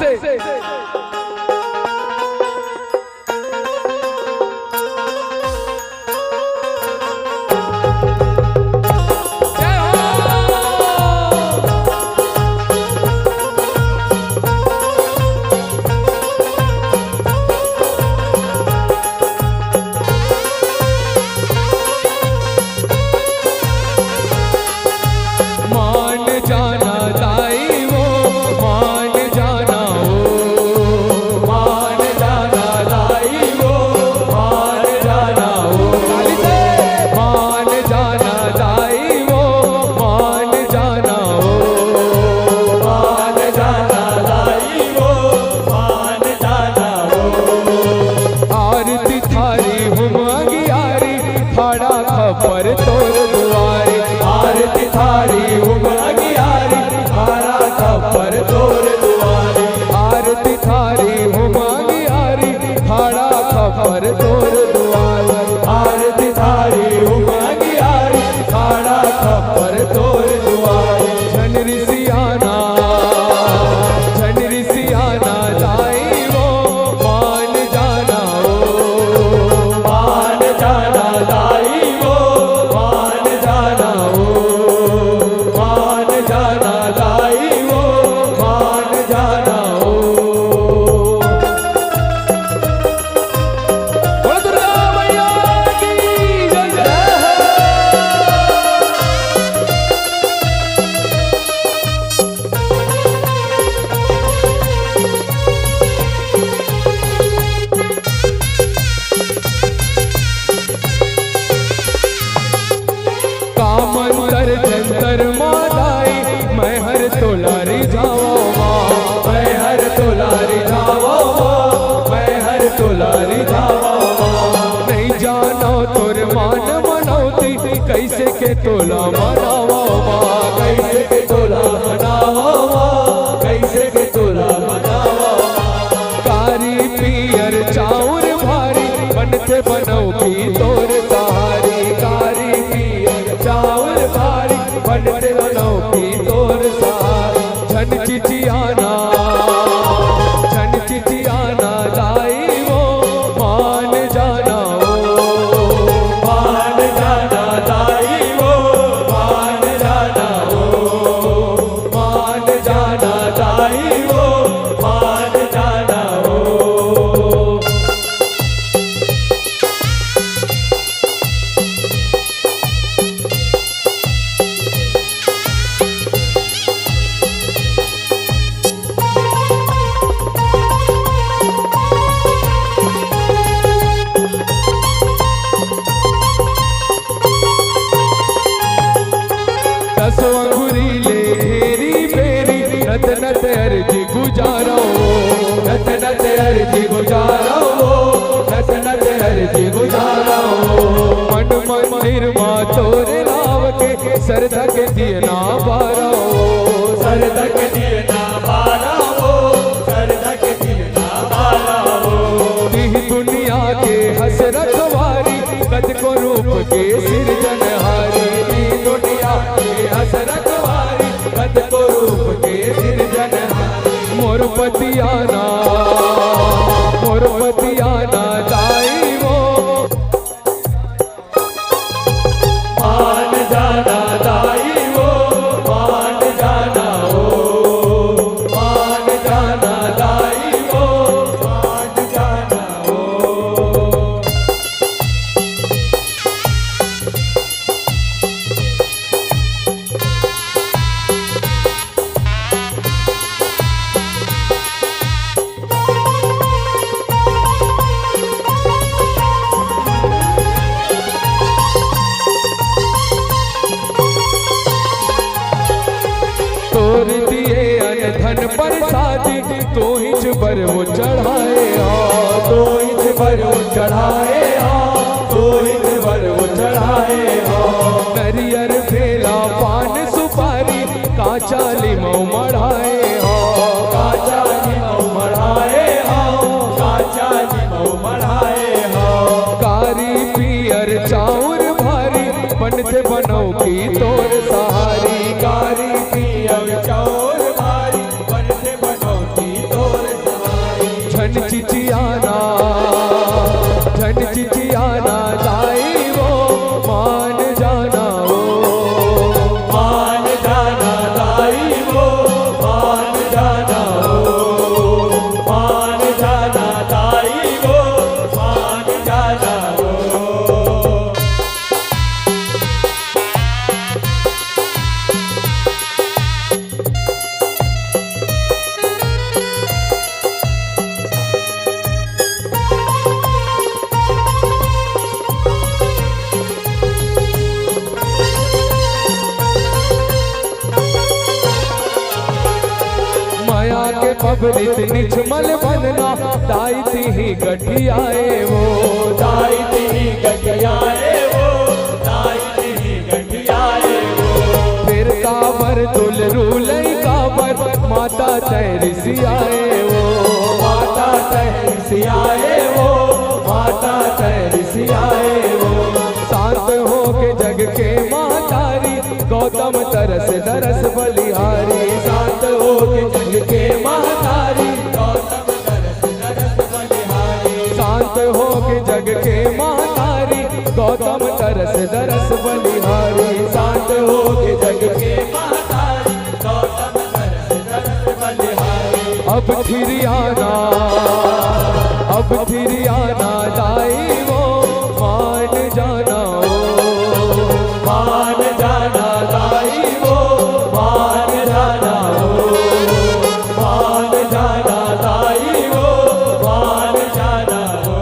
कैसे? पर तोर दुआरे आरती थारी उमगियारी थारा खपर तोर दुआरे आरती थारी उमगियारी थारा खपर तोर दुआरे आरती थारी उमगियारी थारा खपर तोर दुआरे झनरी सियाना जाई वो मान जाना दाई जंतर मादाई मैं हर तोलारी जावा मैं हर तोलारी जावा मैं हर तोलारी जावा नहीं जानो तोर मान मनौती कैसे के तोला मनावा कैसे के तोला मनावा कैसे के तोला मनावा कारी पियर चाउर भारी बनते बनौती तोर सहारी कारी पियर चाउर भारी बनते बनौती तोर सहारी झन चिचियाना दाई वो मान जाना दाई वो मान जाना दाई वो मान जाना अंगुरीले घेरी बेरी नत नत अर्जी गुजारो नत नत अर्जी गुजारो नत नत अर्जी गुजारो मन मंदिर मा तोरे लाव के सरधा के दियना बारो सरधा के दियना बारो सरधा के दियना बारो दी दुनिया के हसरत वारी कद को रूप के सिरजनहारी दी दुनिया के हसरत वारी कद को रूप के सिरजनहारी मोर पतियाना दाई वो मान जाना दाई वो मान जाना दाई वो मान जाना तोर दिए अनधन पर शादी तो हिच बर वो चढ़ाए तो हिच बर वो चढ़ाए तो हिच बर वो चढ़ाए नरियर फेला पान सुपारी काचा लिमो मढ़ाए काचा लिमो मढ़ाए काचा लिमो मढ़ाए कारी पियर चाउर भारी बनते बनौ की तोर सहारी कारी पियर चाउर भारी बनते बनौ की तोर पबनित निछमल बनना दाई ही गठियाए वो दाई ही गठियाए वो दाई ही गठियाए वो फिर काबर दुल रूलई काबर माता तैरसी आए वो माता तैरसी आए वो माता तैरसी आए वो शांत हो के जग के मातारी गौतम तरस दरस बलिहारी शांत हो के जग के मातारी गौतम तरस तरस बलिहारी शांत हो के जग के मातारी गौतम तरस दरस बलिहारी शांत हो के जग के मातारी गौतम तरस तरस बलिहारी अब फिर आना दाई वो मान जाना ओ मान जाना दाई वो मान जाना हो मान जाना दाई वो मान जाना हो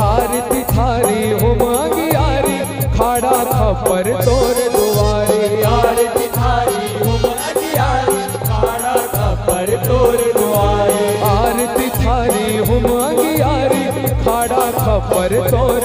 आरती थारी हुम अंगियारी खाड़ा खपर तोर दुआरे आरती थारी हुम अंगियारी खाड़ा खपर तोर दुआरे आरती थारी हुम अंगियारी खाड़ा खपर तोर